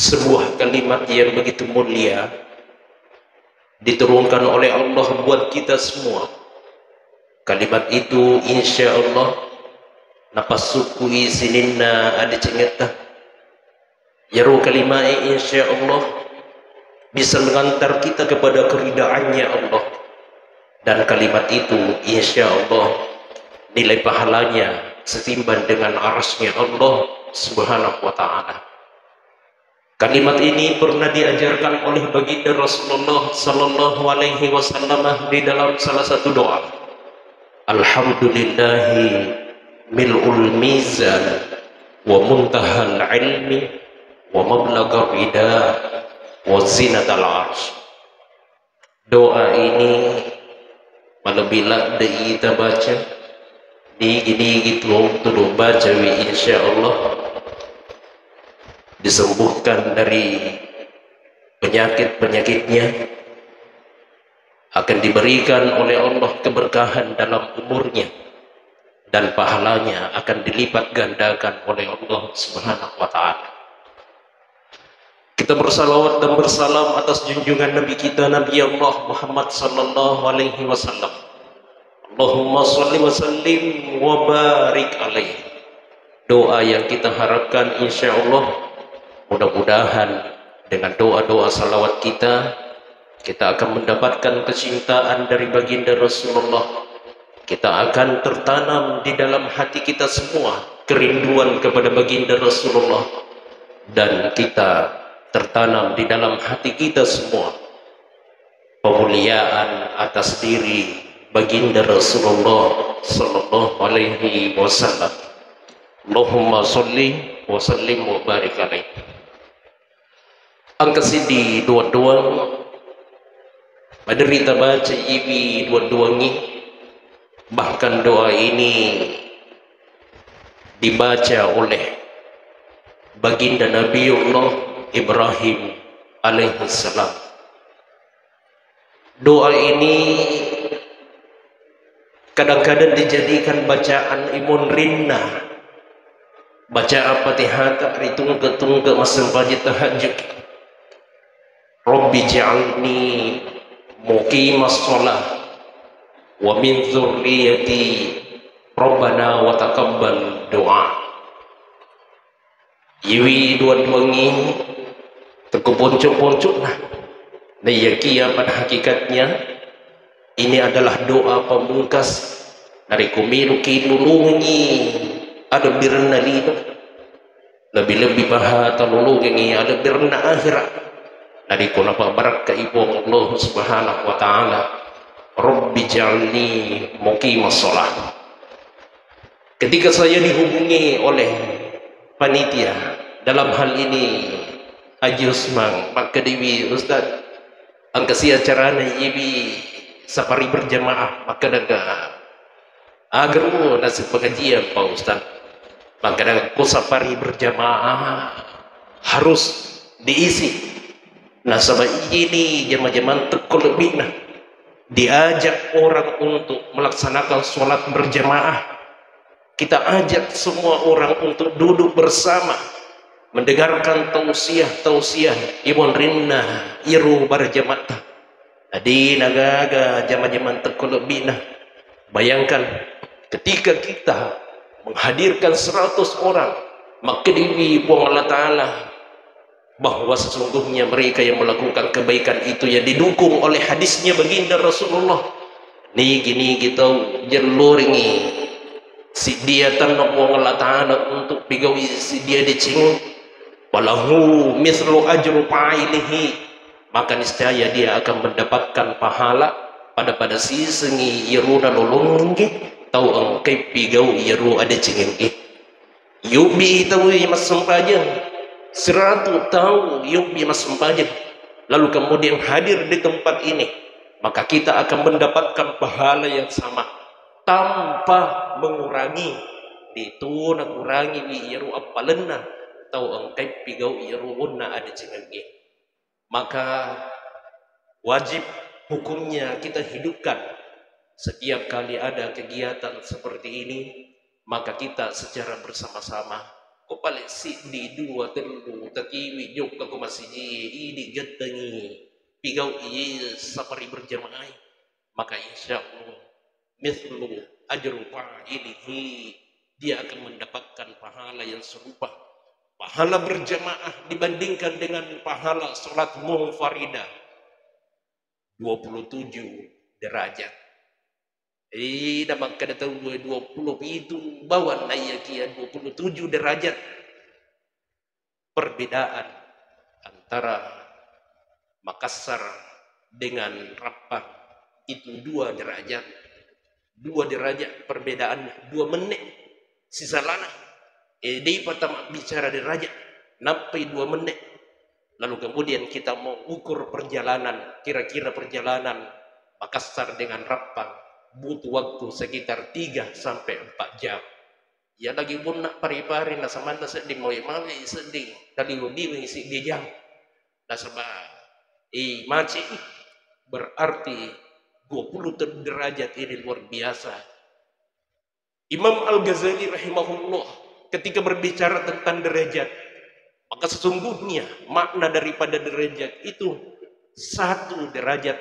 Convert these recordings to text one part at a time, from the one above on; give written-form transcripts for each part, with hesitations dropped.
sebuah kalimat yang begitu mulia diturunkan oleh Allah buat kita semua. Kalimat itu insya Allah napasuku isininna ada cengeta yaru kalimat insya Allah bisa mengantar kita kepada keridaannya Allah, dan kalimat itu insya Allah nilai pahalanya setimbang dengan arasnya Allah subhanahu wa ta'ala. Kalimat ini pernah diajarkan oleh baginda Rasulullah sallallahu alaihi wasallam di dalam salah satu doa. Alhamdulillahi mil'ul mizan wa muntahal ilmi wa mablaghar ida wa zinatal arsh. Doa ini malabila kita baca di gitu tuh baca insyaallah disembuhkan dari penyakit-penyakitnya, akan diberikan oleh Allah keberkahan dalam umurnya, dan pahalanya akan dilipat gandakan oleh Allah subhanahu wa ta'ala. Kita bersalawat dan bersalam atas junjungan Nabi kita Nabi Allah Muhammad sallallahu alaihi wasallam. Allahumma shalli wa sallim wa barik alaihi. Doa yang kita harapkan insya Allah mudah-mudahan dengan doa-doa salawat kita akan mendapatkan kecintaan dari baginda Rasulullah. Kita akan tertanam di dalam hati kita semua kerinduan kepada baginda Rasulullah, dan kita tertanam di dalam hati kita semua pemuliaan atas diri baginda Rasulullah sallallahu alaihi wasallam. Allahumma sholli wa sallim wa barik alaihi. Angka sidi dua-dua maderita baca ibi dua-duangi, bahkan doa ini dibaca oleh baginda Nabiullah Ibrahim alaihissalam. Doa ini kadang-kadang dijadikan bacaan imun rinnah, baca Fatihah ritungga-tungga masam pagi tahajud. Rabbi ja'alni muqimas shalah wa min dzurriyyati Rabbana wa taqabbal doa. Iwi dua-duangi terkeponcok-poncok nah. Nayakia pada hakikatnya ini adalah doa pamungkas dari kumiruki nulungi ada birna lino, lebih-lebih bahata nulungi ada birna akhirat. Dari kunapa barakah ibu Allah subhanahu wa ta'ala. Rabbi ja'alni muqimas shalah. Ketika saya dihubungi oleh panitia dalam hal ini Haji Usman Pak Kediwi Ustaz angkasi acara ibi safari berjamaah maka daga agar nasib pengajian Pak Ustaz maka daga ku safari berjamaah harus diisi. Nah sebab ini jemaah-jemaah tekul lebih nah diajak orang untuk melaksanakan sholat berjamaah. Kita ajak semua orang untuk duduk bersama mendengarkan tausiah ibun rinnah iru berjamaah. Tadi nagaga jemaah-jemaah tekul lebih nah bayangkan ketika kita menghadirkan 100 orang maka diri Allah Ta'ala bahwa sesungguhnya mereka yang melakukan kebaikan itu yang didukung oleh hadisnya baginda Rasulullah. Ni gini kita jeluringi si dia tanpa Allah Ta'ala untuk pigawi si dia dicing walahu mislu ajru fa'ilihi, maka niscaya dia akan mendapatkan pahala pada si sengi iruna lulunggi tau angkai pigawi iru ada cingin yubi tahu mas sempajan 100 tahun yubi mas sempajan lalu kemudian hadir di tempat ini, maka kita akan mendapatkan pahala yang sama tanpa mengurangi itu kurangi iru apalena tau angkai pigau iru unna ada cingin. Maka wajib hukumnya kita hidupkan setiap kali ada kegiatan seperti ini, maka kita secara bersama-sama ko paling si di dua telu takiwi jok ako masiji ini gatangi pigaw iya sapari berjamaah maka insya Allah mithlu ajru fa'ilihi dia akan mendapatkan pahala yang serupa pahala berjamaah dibandingkan dengan pahala salat munfaridah 27 derajat. Dapat kada tahu 20 itu bawa nayakia 27 derajat perbedaan antara Makassar dengan Rappang itu 2 derajat perbedaannya 2 menit sisa lana dia pertama bicara derajat sampai 2 menit lalu kemudian kita mau ukur perjalanan kira-kira perjalanan Makassar dengan Rappang butuh waktu sekitar 3 sampai 4 jam. Ya lagi pun nak pari-pari na samanta sedih mau mami sedih tadi lebih isi dia jam. Nah sebab maci berarti 20 derajat ini luar biasa. Imam Al-Ghazali rahimahullah ketika berbicara tentang derajat maka sesungguhnya makna daripada derajat itu 1 derajat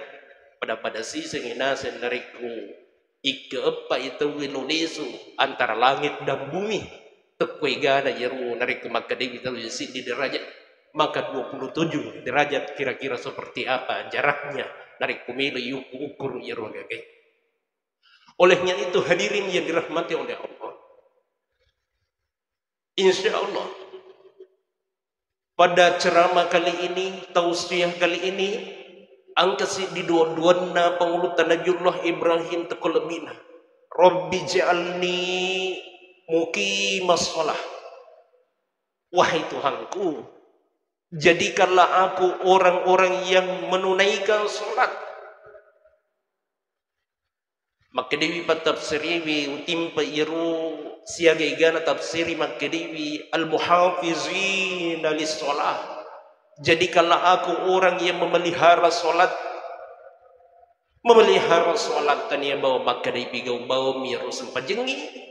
pada sisi nginasen dariku ikepa itu winulisu antara langit dan bumi tekwe gada yeru narik maka dewi tahu di derajat maka 27 derajat kira-kira seperti apa jaraknya narik pemilu ukur yeru gage. Olehnya itu hadirin yang dirahmati oleh Allah, insya Allah pada ceramah kali ini tausiah kali ini angkasi di dua-duana pengulutan Najullah Ibrahim tekolebina Rabbi ja'alni muqimas shalah wahai Tuhanku jadikanlah aku orang-orang yang menunaikan salat maka dewi patafsiriwi utimpa iru siaga igana tafsiri maka dewi al-muhafizina lis-shalah jadikanlah aku orang yang memelihara solat tania bawa maka dari pigau bawa miru sempajengi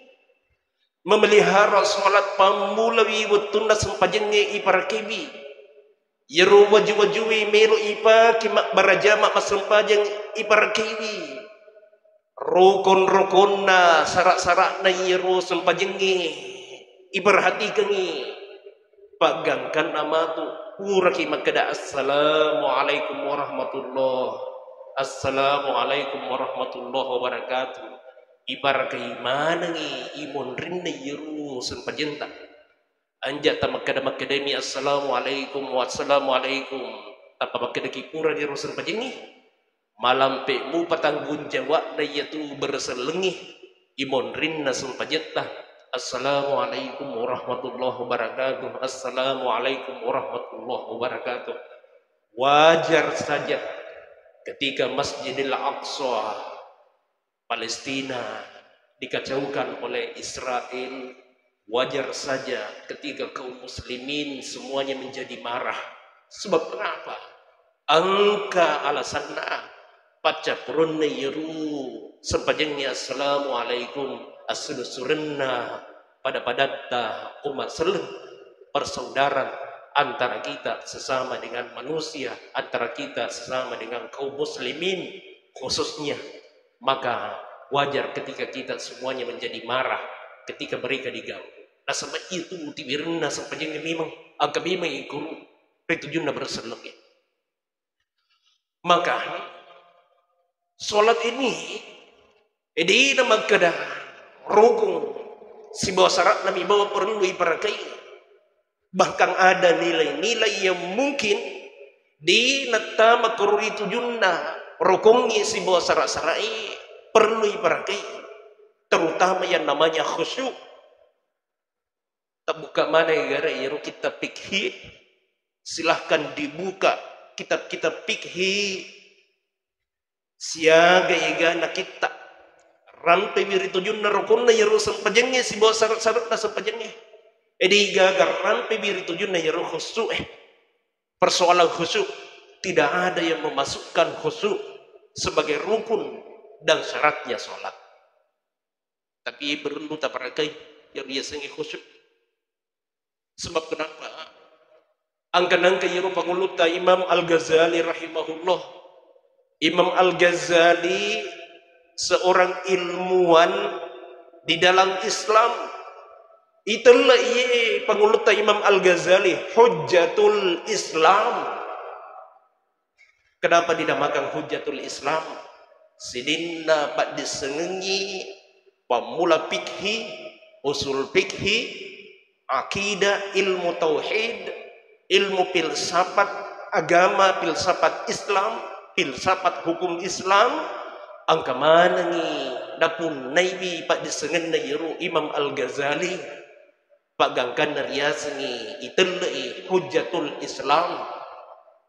memelihara solat pamulawi wetunda sempajengi iparkebi yeru waju-wajui miru ipa kimak barajama masempajeng iparkebi rukun-rukunna sarak-sarakna yeru sempajengi iperhatikangi pagangkan nama tu uraki makada assalamualaikum warahmatullahi wabarakatuh ibarakai manangi imun rinna yeru sempajenta anja tamakada makademi assalamualaikum apa makada kipura yeru sempajeni malam pe mu patanggung jawab na yaitu berselengih imun rinna sempajenta assalamualaikum warahmatullahi wabarakatuh assalamualaikum warahmatullahi wabarakatuh wajar saja ketika Masjidil Aqsa Palestina dikacaukan oleh Israel wajar saja ketika kaum muslimin semuanya menjadi marah sebab kenapa angka alasanna paca purunna yeru sempajengnya assalamualaikum asulusurenna pada padatta umat seluruh persaudaraan antara kita sesama dengan manusia antara kita sesama dengan kaum muslimin khususnya maka wajar ketika kita semuanya menjadi marah ketika mereka diganggu nah sebab itu tibirna sempajengnya memang agak memang ikut pertujuan berseluk maka solat ini di nama kedah rukun si bawa syarat nabi bawa perlu iparakai bahkan ada nilai-nilai yang mungkin di nata makruri tujunna rukunnya si bawa syarat-syarat perlu iparakai terutama yang namanya khusyuk tak buka mana gara ya kitab fikih silahkan dibuka kitab-kitab fikih siaga igana kita rantai wiri tujun narokonna yaru sempajengnya si bawa syarat-syarat na sempajengnya edi gagar rantai wiri tujun na yaru khusyuk persoalan khusyuk tidak ada yang memasukkan khusyuk sebagai rukun dan syaratnya sholat tapi perlu tak parakai yang biasanya khusyuk Sebab kenapa? Angkanang kayo panguluta Imam Al-Ghazali rahimahullah. Imam Al-Ghazali seorang ilmuwan di dalam Islam. Itulah ia panguluta Imam Al-Ghazali, Hujjatul Islam. Kenapa dinamakan Hujjatul Islam? Sidinna pak disengengi pemula fikih, usul fikih, akidah, ilmu tauhid, ilmu filsafat agama, filsafat Islam, filsafat hukum Islam. Angka mana ni dapun naibi pak disengen na yiru Imam Al-Ghazali pak gangkan narias ni itelai Hujjatul Islam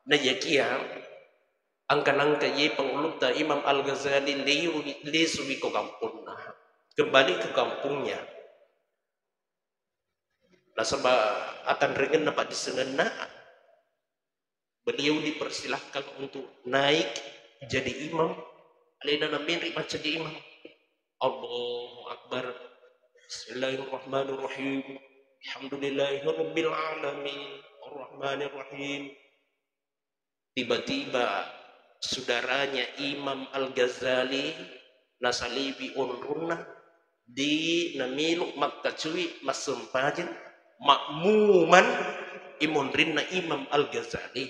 na yakia. Angka ye penguluta Imam Al-Ghazali lesu di kampungnya, kembali ke kampungnya. Nah sebab akan ringen dapat disenena, beliau dipersilahkan untuk naik jadi imam. Alina namin macam jadi imam. Allahu Akbar. Bismillahirrahmanirrahim. Alhamdulillahirabbil alamin. Arrahmanirrahim. Tiba-tiba saudaranya Imam Al-Ghazali nasalibi unruna di namilu makkacui masumpajin makmuman imunrinna Imam Al-Ghazali.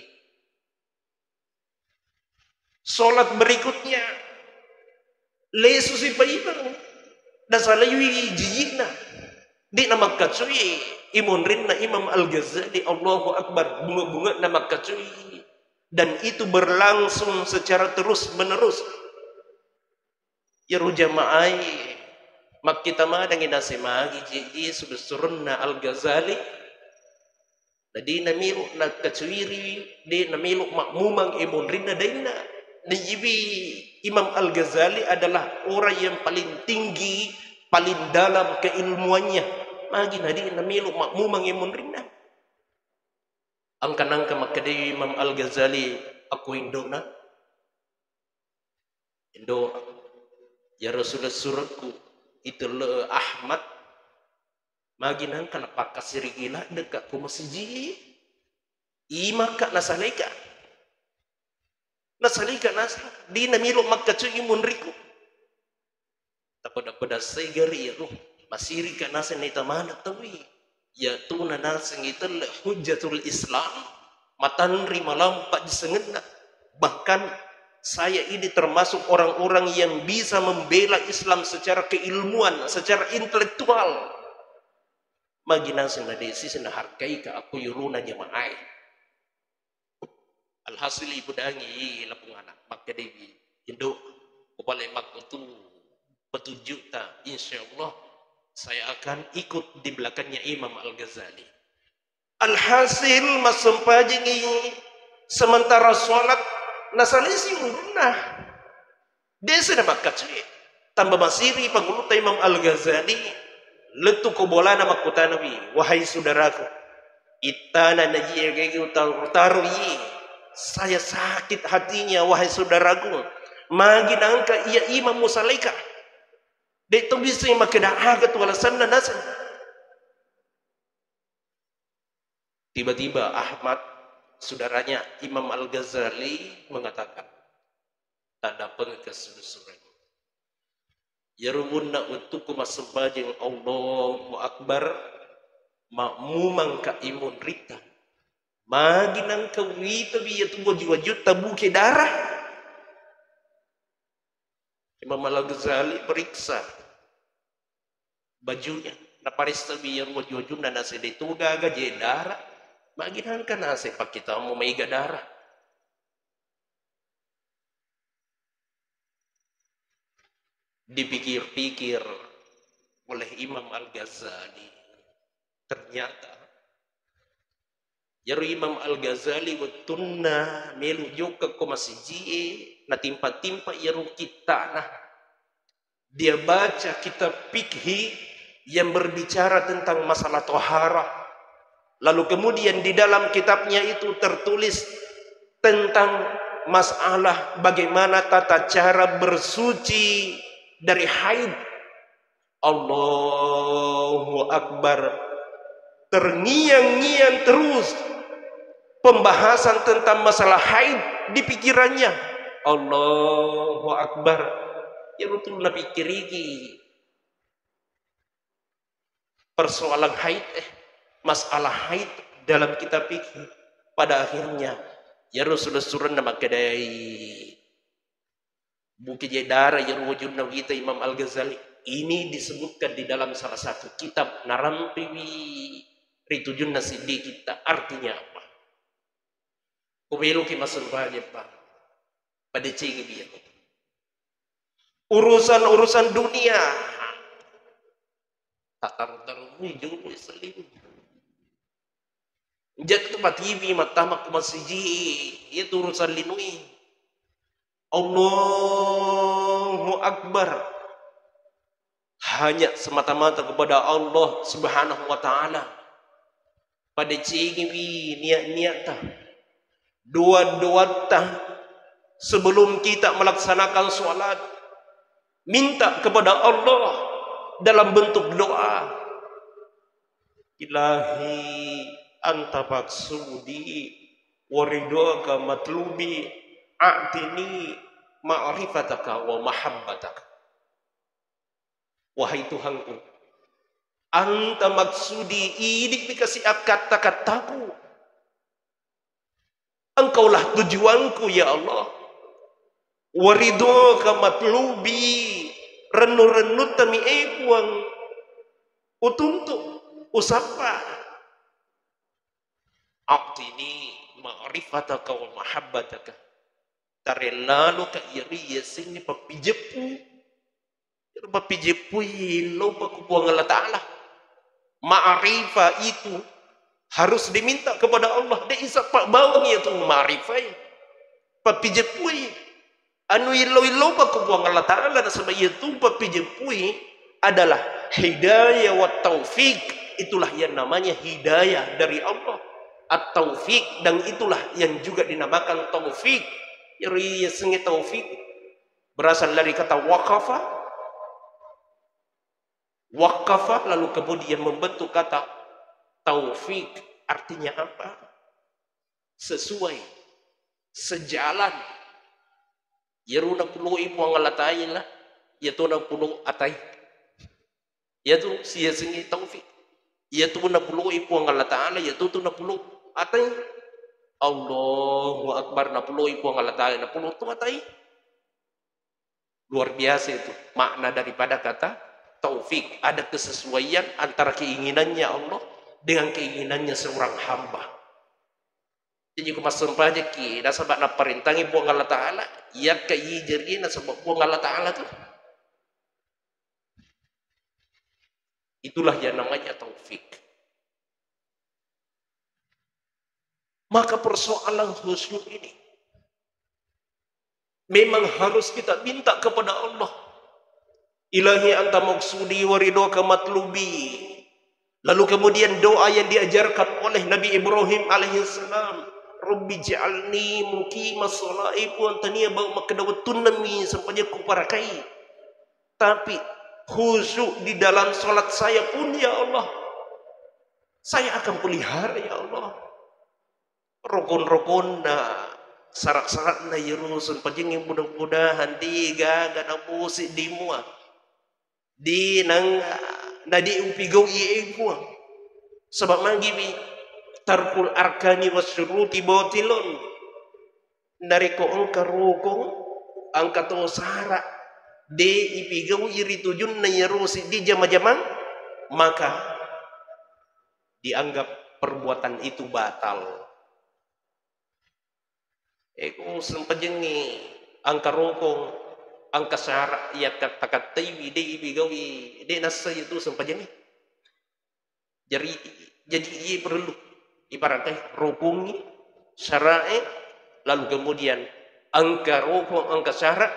Solat berikutnya lesu si paibang nasalawi jijikna di nama kacui imunrinna Imam Al-Ghazali. Allahu Akbar. Bunga-bunga nama kacui. Dan itu berlangsung secara terus menerus. Ya rujama'ai mak kita madangin nasimagi ji sudah surunna Al-Ghazali. Jadi namilu nak kacwiri di namilu makmumang imunrinna daina. Najibi Imam Al-Ghazali adalah orang yang paling tinggi, paling dalam keilmuannya. Magi nadi namilu makmumang imunrinna. Angka-angka makadai Imam Al-Ghazali aku indona. Indo ya Rasulullah suratku itu le Ahmad maginan kana pakasiri gila dekat ku masjid. Imaka nasalika. Nasalika nasa di namilo makkacu imunriku. Tapada segari ya roh masiri kana sa nitamana tawi. Ya tuna nasing itu Hujjatul Islam matanri malam pak disengena. Bahkan saya ini termasuk orang-orang yang bisa membela Islam secara keilmuan, secara intelektual. Magi nasing na desi sina harkai ka aku yuruna jamaai. Alhasil ibu dangi lapung anak maka dewi Indo kupalai makutu petunjuk ta insyaallah saya akan ikut di belakangnya Imam Al-Ghazali. Alhasil masumpajingi sementara sholat nasalisi urunah. Desa na makacui. Tambah masiri panguluta Imam Al-Ghazali. Letu ko bola na makutanawi. Wahai saudaraku. Itana na jiyagagi utaruyi. Saya sakit hatinya wahai saudaraku. Maginangka iya Imam Musalaika. Dito bisa yung makidaagat walasan na nasan. Tiba-tiba Ahmad, saudaranya Imam Al-Ghazali mengatakan, tak dapat kesudusuran. Yarubunna utuku masubajing Allahu Akbar, makmumang ka imun rita. Maginang kawita biya tubo jiwajud tabuke darah. Imam Al-Ghazali periksa bajunya naparis tabi yang wajujun na nasa dito gaga jedara maginan ka nasa pakita mo may gadara. Dipikir-pikir oleh Imam Al-Ghazali ternyata yaru Imam Al-Ghazali watunna melu juga ko masiji na timpa-timpa yaru kita nah dia baca kitab fikih yang berbicara tentang masalah tohara. Lalu kemudian di dalam kitabnya itu tertulis tentang masalah bagaimana tata cara bersuci dari haid. Allahu Akbar. Terngiang-ngiang terus pembahasan tentang masalah haid di pikirannya. Allahu Akbar. Ya betul Nabi kirigi. Persoalan haid, masalah haid dalam kitab fikih pada akhirnya ya Rasulullah surah nama kedai Bukit Jedara yang wujud kita Imam Al-Ghazali ini disebutkan di dalam salah satu kitab Narampiwi Ritujun Nasidi kita. Artinya apa? Kubilu ki masun banyak Pak pada cigi biar urusan-urusan dunia tak taruh ujung selim jak tempat TV matamak masjid itu urusan linui. Allahu Akbar. Hanya semata-mata kepada Allah Subhanahu wa taala. Pada cigi niat-niat doa-doa sebelum kita melaksanakan sholat, minta kepada Allah dalam bentuk doa. Ilahi anta maksudi waridaka matlubi a'tini ma'rifataka wa mahabbataka. Wahai Tuhanku, anta maksudi, ini dikasih kata-kataku. Engkaulah tujuanku ya Allah. Waridaka matlubi, renu-renu tami ekuang utuntuk usapa. A'tini ma'rifataka wa mahabbataka. Tarelalu ka iri yasing ni papijepu. Papijepu lo pakupuang Allah Ta'ala. Ma'rifah itu harus diminta kepada Allah. Dia isa pak bawang itu ma'rifah. Papijepu anu ilo pakupuang Allah Ta'ala. Sebab itu papijepu adalah hidayah wa taufik. Itulah yang namanya hidayah dari Allah. At-taufik, dan itulah yang juga dinamakan taufik. Iri sengi taufik berasal dari kata waqafa. Waqafa lalu kemudian membentuk kata taufik. Artinya apa? Sesuai, sejalan. Yaruna puluh ibu angalatain lah. Yaitu na puluh atai. Yaitu siya sengi taufik. Yaitu na puluh ibu angalatain. Yaitu na puluh atai. Allahu Akbar, na puluh ibu angalatain. Na puluh tu atai. Luar biasa itu makna daripada kata taufik. Ada kesesuaian antara keinginannya Allah dengan keinginannya seorang hamba. Jadi kumasun paja ki da sebab na perintangi buang Allah Ta'ala ya kai jadi na sebab buang Allah Ta'ala tu. Itulah yang namanya taufik. Maka persoalan khusyuk ini memang harus kita minta kepada Allah. Ilahi anta maksudi waridaka matlubi. Lalu kemudian doa yang diajarkan oleh Nabi Ibrahim alaihissalam. Rabbi ja'alni muqimas sholati wa antaniya makdawatun nami sampainya kuparakai. Tapi khusyuk di dalam salat saya pun ya Allah. Saya akan pelihara ya Allah. Rokon-rokonna sarak-sarakna yerusun pajengin mudah-mudahan diga gana musik di mua. Di nang nadi upigaw iegwa sebab mangibi tarkul arkani wasyuruti batilun dari ko angka rukong angka to sara de ipigaw iri tujun na yarusi di jama-jamang maka dianggap perbuatan itu batal. Eko sempajengi angka rukong angka syarat ia kata-kata ide ibigawi ide nasa itu sempajengi. Jadi ia perlu ibaratnya rukungi syarat lalu kemudian angka rukun angka syarat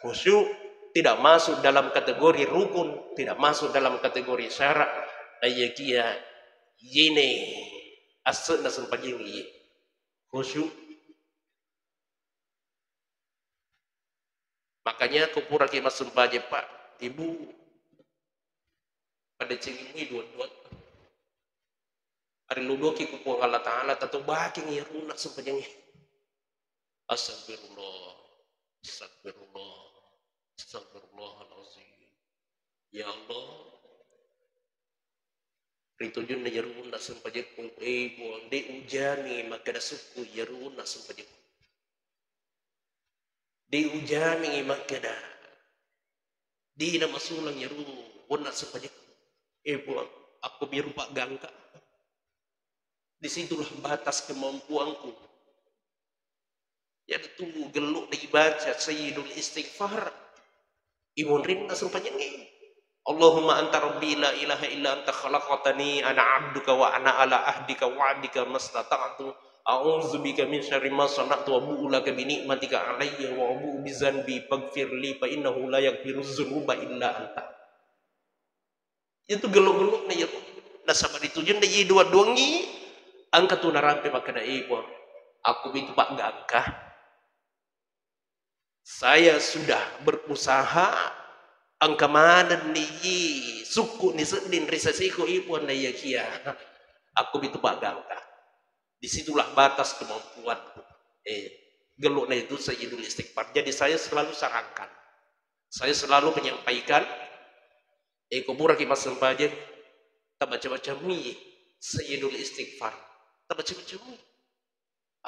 khusyuk tidak masuk dalam kategori rukun, tidak masuk dalam kategori syarat. Ayakia yene asna sempajengi khusyuk. Makanya kupura ki mas sempaje Pak Ibu pada cengi dua-dua Ari ludoki ku puang Allah Ta'ala tato baking ya runak sepanjangnya. Astagfirullah. Astagfirullah. Astagfirullahalazim. Ya Allah. Ritujun na yaruna sepanjang kung buang de ujani maka suku yaruna sepanjang. De ujani maka di na masulang yaruna sepanjang. Buang aku biru pak gangka. Disitulah batas kemampuanku. Ya tunggu geluk dibaca sayyidul istighfar. Imun rinna sepanjangnya. Allahumma anta rabbi la ilaha illa anta khalaqatani ana abduka wa ana ala ahdika wa'dika mastata'tu a'udzubika min syarri ma sana'tu wa bu'u laka bi ni'matika alayya wa bu'u bi dzanbi faghfir li fa innahu la yaghfiru dzunuba illa anta. Itu geluk-geluk na yero. Na sama ditujun na dua duangi angka tu narampe makana ibu. Aku itu Pak Gangka. Saya sudah berusaha angka mana nih suku ni sedin risasiku ibu na kia. Aku itu Pak Gangka. Disitulah batas kemampuanku. Geluk na itu sayyidul istighfar. Jadi saya selalu sarankan. Saya selalu menyampaikan kubura ki pasal pajen tak baca-baca mi sayyidul istighfar. Tak baca-baca mi.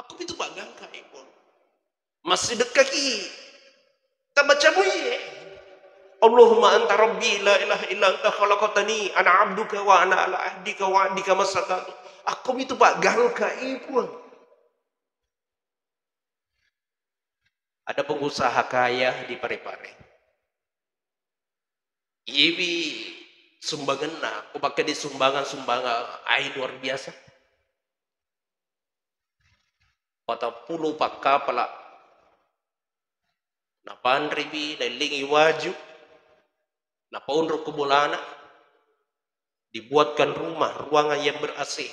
Aku itu Pak Gangka ibu. Masih dekat ki. Tak baca mi. Allahumma anta rabbi la ilaha illa anta khalaqatani ana abduka wa ana ala ahdika wa ahdika masatatu. Aku itu Pak Gangka ibu. Ada pengusaha kaya di Parepare. Ibi sumbangan aku pakai di sumbangan air luar biasa. 40 pakka pala. Napan ribi dalingi waju. Napaunro kubulana dibuatkan rumah ruangan yang ber-AC.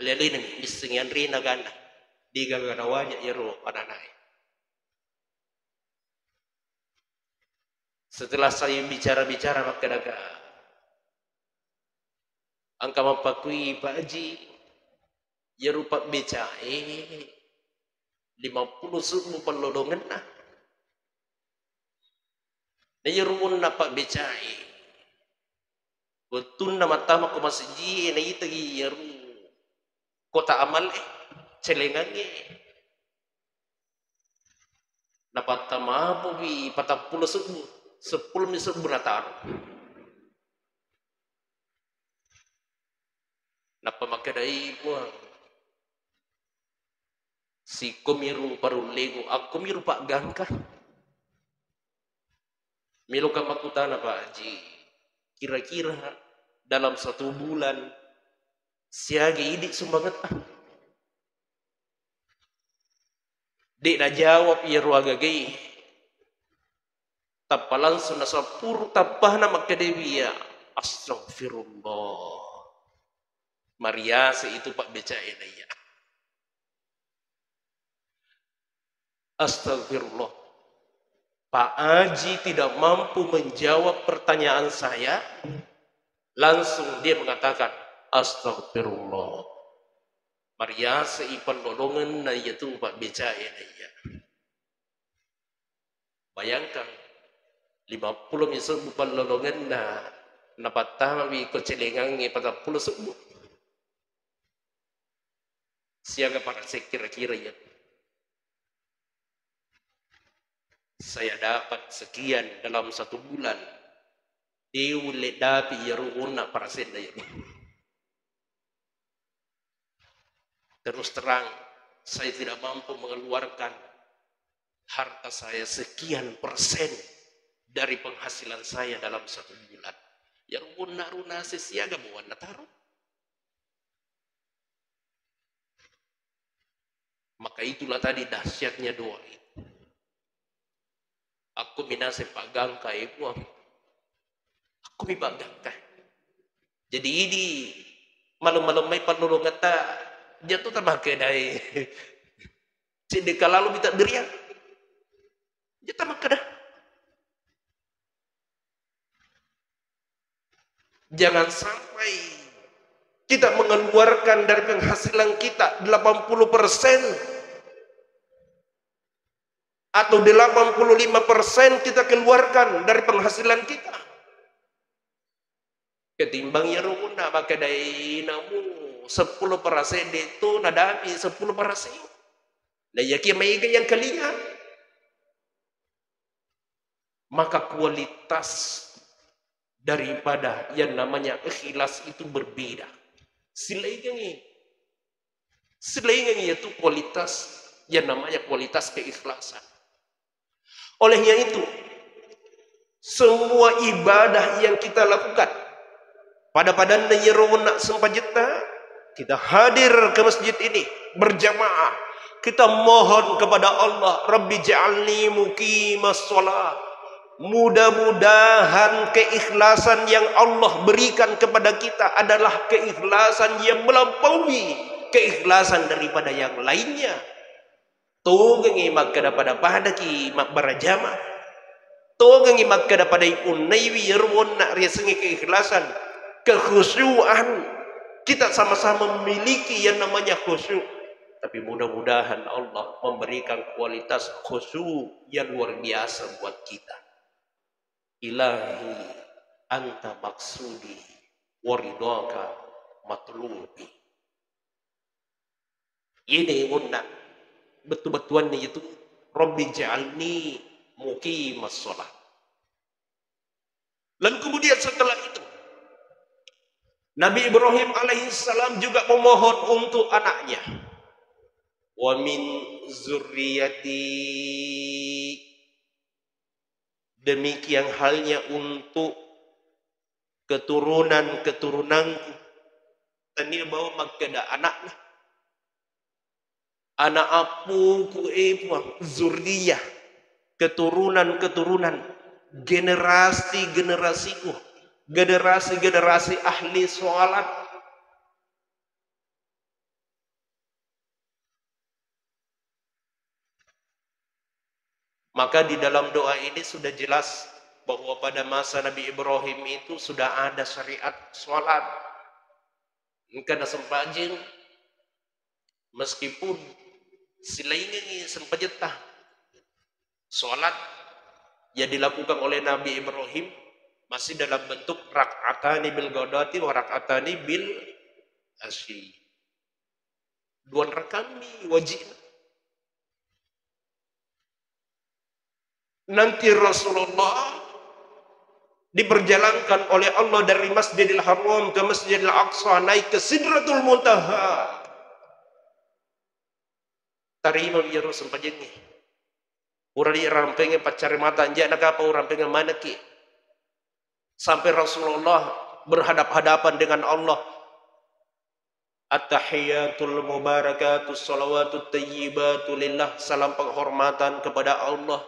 Alilin misingyan rin na gana. Di gaganawa niya iro pananay. Setelah saya bicara-bicara makadaga angka mapakui Pak Haji ya rupa beca 50 sumu pelodongan na. Na rumun na Pak beca betul na matama ko masiji na itagi yaru kota amal celengannya. Napatama po bi 40 sumu 10 misal beratar. Napamakadai buang. Si komiru parulego. Aku miru Pak Gangka. Milu kamakutana Pak Haji. Kira-kira dalam 1 bulan siagi idik sumbangat. Dek na jawab ya ruagagay. Tappa langsung nasa puro tapah na magkadewiya. Astagfirullah. Maria itu Pak becain ya. Astagfirullah. Pak Haji tidak mampu menjawab pertanyaan saya. Langsung dia mengatakan astagfirullah. Maria ipan lolongan na itu Pak becain ya. Bayangkan 50 misal bukan lolongan na napatami ko celengang 40 subuh. Siaga para sekira-kira ya. Saya dapat sekian dalam 1 bulan. Diulit dapi ya ruuna para senda ya. Terus terang saya tidak mampu mengeluarkan harta saya sekian persen dari penghasilan saya dalam 1 bulan. Yang runa sesiaga buwan na taruh. Maka itulah tadi dahsyatnya doa itu. Aku minase Pak Gangka ibu. Aku mi Pak Gangka. Jadi ini malam-malam may panulungan ta jatuh terpakai dari. Jadi kalau minta dirian. Jatuh maka dah. Jangan sampai Kita mengeluarkan dari penghasilan kita 80% atau 85% kita keluarkan dari penghasilan kita. Ketimbang ya runa maka dari namu 10% itu nadami 10%. Nah ya kia yang kalinya. Maka kualitas daripada yang namanya ikhlas itu berbeda. Selain itu kualitas yang namanya kualitas keikhlasan. Olehnya itu, semua ibadah yang kita lakukan pada yerona sempajita, kita hadir ke masjid ini berjamaah, kita mohon kepada Allah, Rabbi ja'alni muqimas shalah. Mudah-mudahan keikhlasan yang Allah berikan kepada kita adalah keikhlasan yang melampaui keikhlasan daripada yang lainnya. Tugengi makada pada padaki makbarajama. Tugengi makada pada ipun naiwi yerwon nak riasengi keikhlasan, kekhusyuan. Kita sama-sama memiliki yang namanya khusyuk. Tapi mudah-mudahan Allah memberikan kualitas khusyuk yang luar biasa buat kita. Ilahi anta maksudi waridaka matlubi. Ini unna betul-betulannya itu Rabbi ja'alni muqimas shalah. Lalu kemudian setelah itu Nabi Ibrahim alaihissalam juga memohon untuk anaknya. Wa min zurriyati, demikian halnya untuk keturunan-keturunanku. Tani bawa magkada anaknya. Anak apuku puang zuriyah, keturunan-keturunan, generasi-generasiku, generasi-generasi ahli sholat. Maka di dalam doa ini sudah jelas bahwa pada masa Nabi Ibrahim itu sudah ada syariat sholat. Karena sempajin, meskipun selainnya sempajitah sholat yang dilakukan oleh Nabi Ibrahim masih dalam bentuk rak'atani bil ghadati wa rak'atani bil asyi. 2 rakami wajib. Nanti Rasulullah diperjalankan oleh Allah dari Masjidil Haram ke Masjidil Aqsa, naik ke Sidratul Muntaha. Tarima biar sempajin ni. Urang dia rampengnya pacari mata anja nak apa urang pengen mana ki. Sampai Rasulullah berhadap-hadapan dengan Allah. At-tahiyatul mubarakatus salawatut tayyibatu lillah. Salam penghormatan kepada Allah.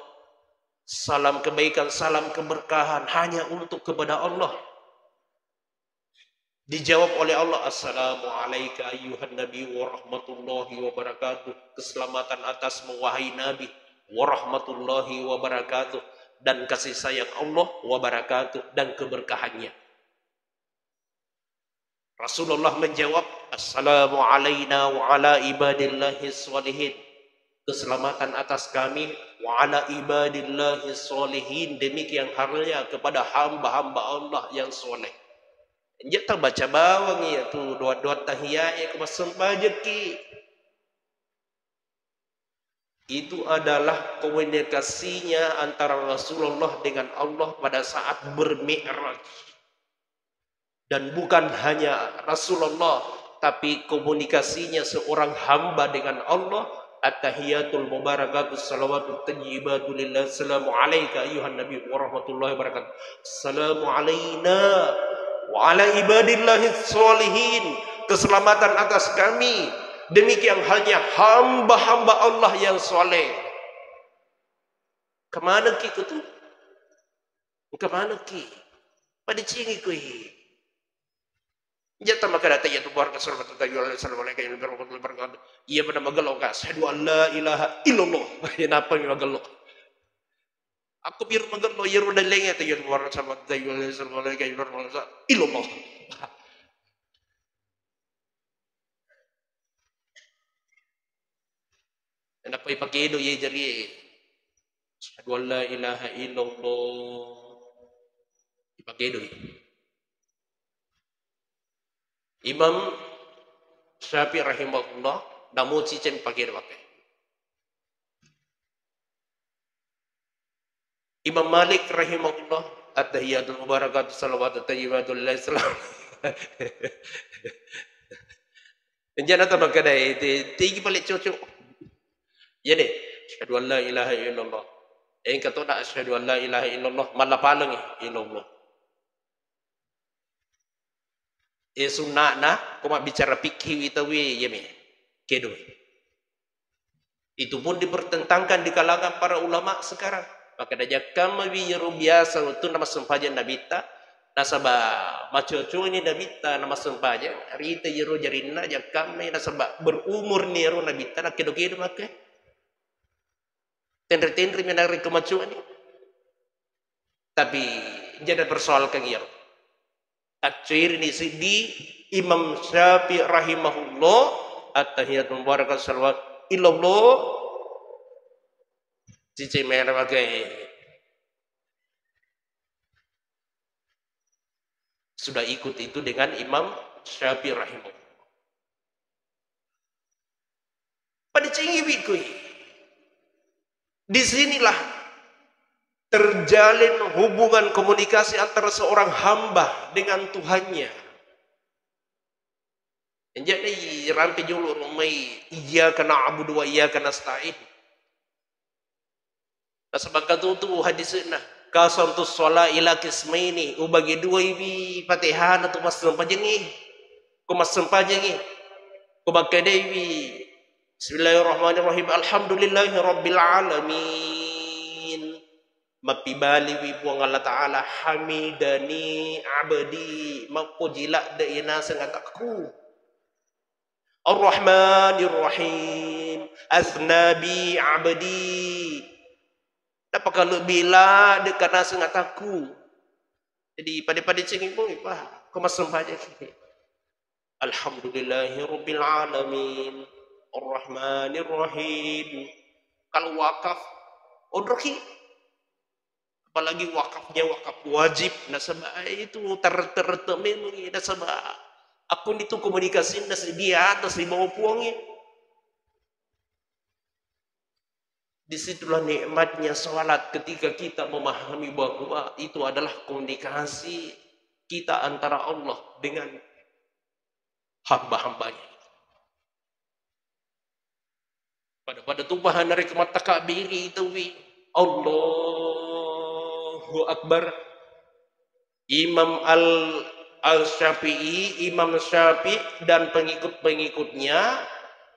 Salam kebaikan, salam keberkahan hanya untuk kepada Allah. Dijawab oleh Allah, Assalamualaikum ayyuhan nabi wa rahmatullahi wa barakatuh. Keselamatan atasmu wahai nabi wa rahmatullahi wa barakatuh, dan kasih sayang Allah wa barakatuh, dan keberkahannya. Rasulullah menjawab, Assalamu alayna wa ala ibadillahi sholihin. Keselamatan atas kami wa ala ibadillahi sholihin, demikian halnya kepada hamba-hamba Allah yang soleh. Jika baca bawang ya tu doa-doa tahiyat kemasam bajaki. Itu adalah komunikasinya antara Rasulullah dengan Allah pada saat bermi'raj. Dan bukan hanya Rasulullah, tapi komunikasinya seorang hamba dengan Allah. At-tahiyatul mubarakatus salawatut tayyibatu lillah. Assalamu alayka ayyuhan nabi wa rahmatullahi wa barakatuh. Assalamu alayna wa ala ibadillahi sholihin. Keselamatan atas kami, demikian halnya hamba-hamba Allah yang soleh. Kemana ki itu tuh? Kemana ki? Pada cingi kui. Jata maka data ya tu barka sallallahu alaihi wasallam. Ia pada magalok ka. Asyhadu an la ilaha illallah. Kenapa ni magalok? Aku biru magalok ya ru daleng ya tu barka sallallahu alaihi wasallam. Illallah. Oi pakai do ye jari. Asyhadu an la ilaha illallah. Dipakai do. Imam Syafi'i rahimahullah namun cicen pakai do pakai. Imam Malik rahimahullah at-tahiyatul mubarakatuh salawatut thayyibatul lillahi salam. Jangan tahu kadai tinggi balik cocok. Ya deh, asyhadu an la ilaha illallah. Kata nak asyhadu an la ilaha illallah malah paling illallah. Sunnah nah, kau bicara fikih itu ya me. Kedo. Itu pun dipertentangkan di kalangan para ulama sekarang. Maka daja kama wiru biasa itu nama sempajan nabita. Nasabah macu ini nabita nama sempajan. Rita yero jarina jakam ni nasabah berumur ni yero nabita nak kedo-kedo maka. Tender-tender menarik kemacuan ni. Tapi jangan persoalkan yero. Akhir ni di Imam Syafi'i rahimahullah at-tahiyatul mubarakatuh salawat illallah cici merah pakai sudah ikut itu dengan Imam Syafi'i rahimahullah. Pada cengiwi kui. Disinilah terjalin hubungan komunikasi antara seorang hamba dengan Tuhannya. Jadi rampi julur umai iyyaka na'budu wa iyyaka nasta'in. Sebab kata itu hadisnya kasantus sholat ila kismaini ubagi dua ibi Fatihah atau mas sempajengi ko mas sempajengi ko bakadai bismillahirrahmanirrahim alhamdulillahi rabbil alamin mapibali wi buang Allah taala hamidani abadi mapujila da ina sangataku arrahmanirrahim asnabi abadi. Dapat kalau bila dekat nasi ngataku. Jadi pada cengeng pun kau masuk saja. Alhamdulillahirabbil alamin arrahmanirrahim. Kalau wakaf odrohi. Apalagi wakafnya wakaf wajib nasabah itu tertemen nasabah akun itu komunikasi nasi dia atas di bawah puangnya. Disitulah nikmatnya sholat ketika kita memahami bahwa itu adalah komunikasi kita antara Allah dengan hamba-hambanya. Pada tumpahan dari kemata kabiri itu Allahu Akbar. Imam Al-Syafi'i, Imam Syafi'i dan pengikut-pengikutnya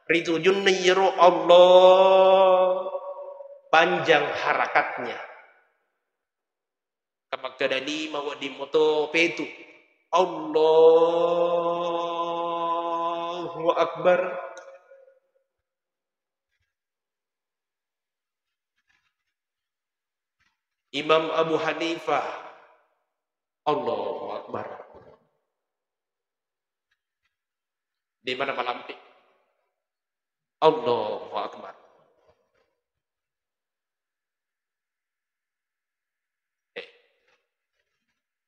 ritujun nyiru Allah panjang harakatnya. Kamakadani mawadi moto petu. Allahu Akbar. Imam Abu Hanifah. Allahu Akbar. Di mana malampi? Allahu Akbar.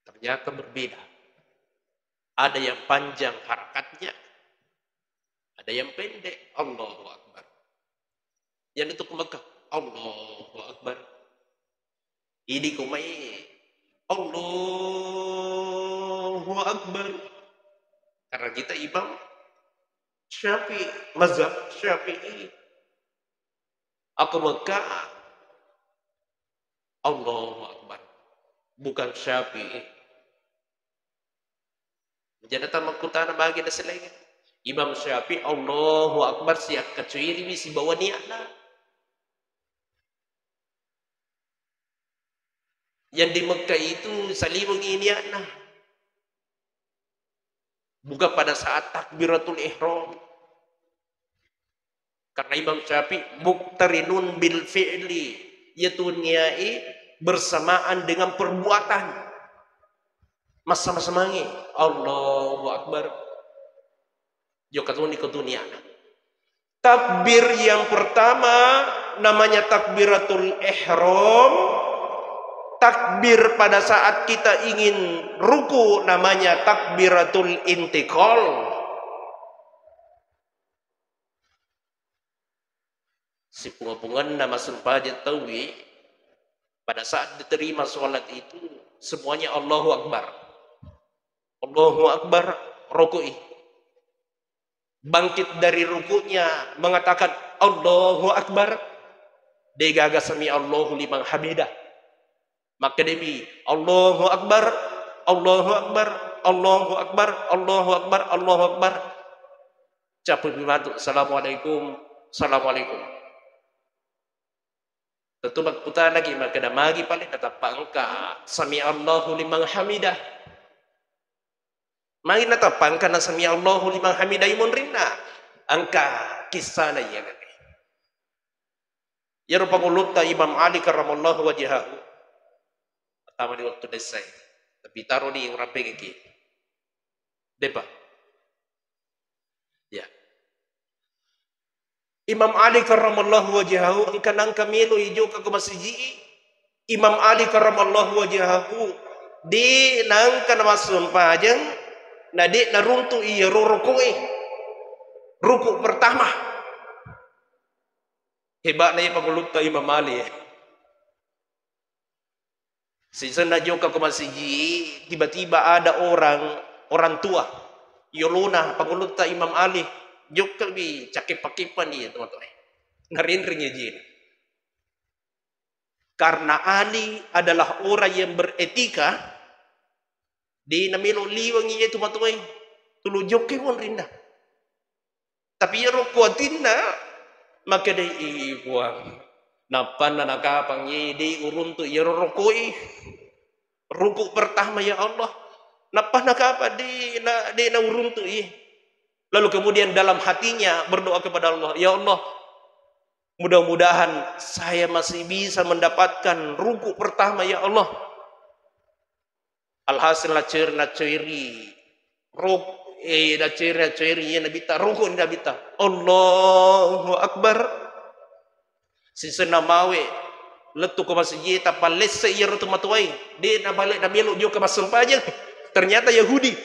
Ternyata berbeda. Ada yang panjang harakatnya, ada yang pendek. Allahu Akbar. Yang itu ke Mekah. Allahu Akbar. Ini kumai. Allahu Akbar. Karena kita Imam Syafi'i, mazhab Syafi'i. Aku Mekah. Allahu Akbar. Bukan Syafi'i. Jadi tamakutana bagi selain Imam Syafi'i Allahu Akbar siap kecuali misi bawa niatna. Yang di Mekah itu saling niatna. Bukan pada saat takbiratul ihram. Karena Imam Syafi'i muqtarinun bil fi'li yaitu niai bersamaan dengan perbuatan. Masa-masa mangi Allahu Akbar. Yo katuni ke dunia. Takbir yang pertama namanya takbiratul ihram. Takbir pada saat kita ingin ruku namanya takbiratul intiqal. Si punga-pungan nama sempaja tawi pada saat diterima sholat itu semuanya Allahu Akbar. Allahu Akbar, ruku'i. Bangkit dari rukunya mengatakan Allahu Akbar. Dia gagas sami Allahu liman hamidah. Maka dia Allahu Akbar, Allahu Akbar, Allahu Akbar, Allahu Akbar, Allahu Akbar. Caput dibantu. Assalamualaikum, Assalamualaikum. Tentu putar lagi maka dah magi paling kata pangka sami Allahu liman hamidah. Mari nata pangka na sami Allahu liman hamidah imun rinna. Angka kisah na iya gani. Ya rupa mulutta Imam Ali karramallahu wajhahu. Pertama di waktu desai. Tapi taruh di orang PGG. Depa. Ya. Imam Ali karramallahu wajhahu angkanang kamilu ijo ka masjid. Imam Ali karramallahu wajhahu di nang kana masumpajang na di naruntu iya rukui. Ruku pertama. Hebat na pagulog ta Imam Ali. Season na jo ka masjid, tiba-tiba ada orang tua. Yoluna pagulog ta Imam Ali. Jok kalbi cakip-pakipan dia teman-teman. Narinringnya jin. Karena Ali adalah orang yang beretika, di namilo liwangi itu teman-teman. Tulu jokke pun rinda. Tapi ya rokuatin na, maka dia ibuang. Napan na nakapang di urun tu ya rokoi. Ruku pertama ya Allah. Napan nakapa di na urun tu Lalu kemudian dalam hatinya berdoa kepada Allah, ya Allah, mudah-mudahan saya masih bisa mendapatkan ruku pertama ya Allah. Alhasil na ceri ruk na ceri ya nabita ruku nabita. Allahu Akbar. Sisena mawe letu ke masjid tapal lesse ya rutu matuai. Dia na balik na melu jo ke masumpajang. Ternyata Yahudi.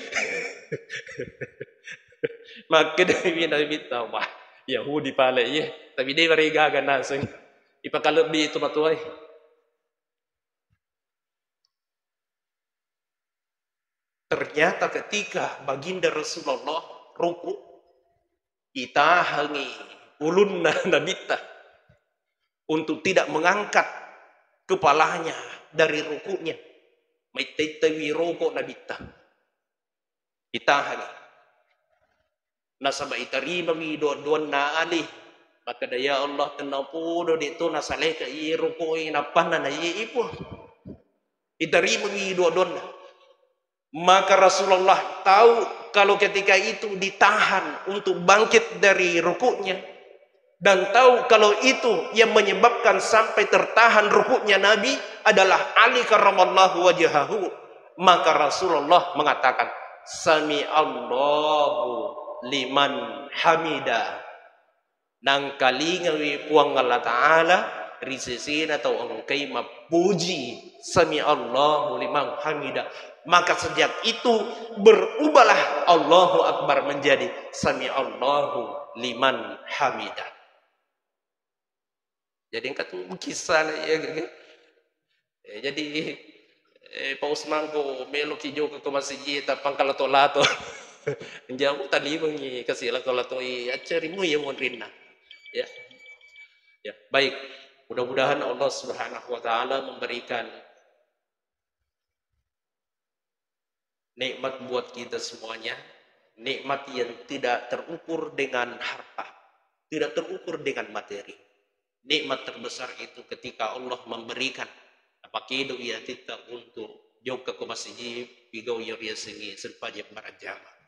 Maka dia minta wah Yahudi pala iya tapi dia marigaga naseng ipakalab di itu matuay. Ternyata ketika baginda Rasulullah ruku itahangi ulun nabita untuk tidak mengangkat kepalanya dari rukunya maitawi ruku nabita itahangi nasaba itarima mi doon na ali maka daya Allah tenapudo dito nasalay ka iruko inapan na iipo itarima mi doon maka Rasulullah tahu kalau ketika itu ditahan untuk bangkit dari rukunya dan tahu kalau itu yang menyebabkan sampai tertahan rukunya Nabi adalah Ali karramallahu wajhahu maka Rasulullah mengatakan sami Allahu liman hamida nang kalingawi puang Allah Ta'ala risesin atau angkai mapuji sami Allahu liman hamida maka sejak itu berubahlah Allahu Akbar menjadi sami Allahu liman hamida. Jadi kata kisah ya jadi Pak Usman ko melo kijo ke masjid tapang kalato-lato Jangan tadi mengi kasih lah kalau tu acarimu yang monrina. Ya, ya baik. Mudah-mudahan Allah Subhanahu Wa Taala memberikan nikmat buat kita semuanya. Nikmat yang tidak terukur dengan harta, tidak terukur dengan materi. Nikmat terbesar itu ketika Allah memberikan apa kido ya kita untuk joka ke masjid, pigau ya sengi serpaja marajama.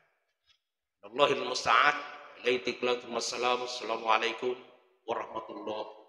Allahil musta'an. Assalamualaikum warahmatullahi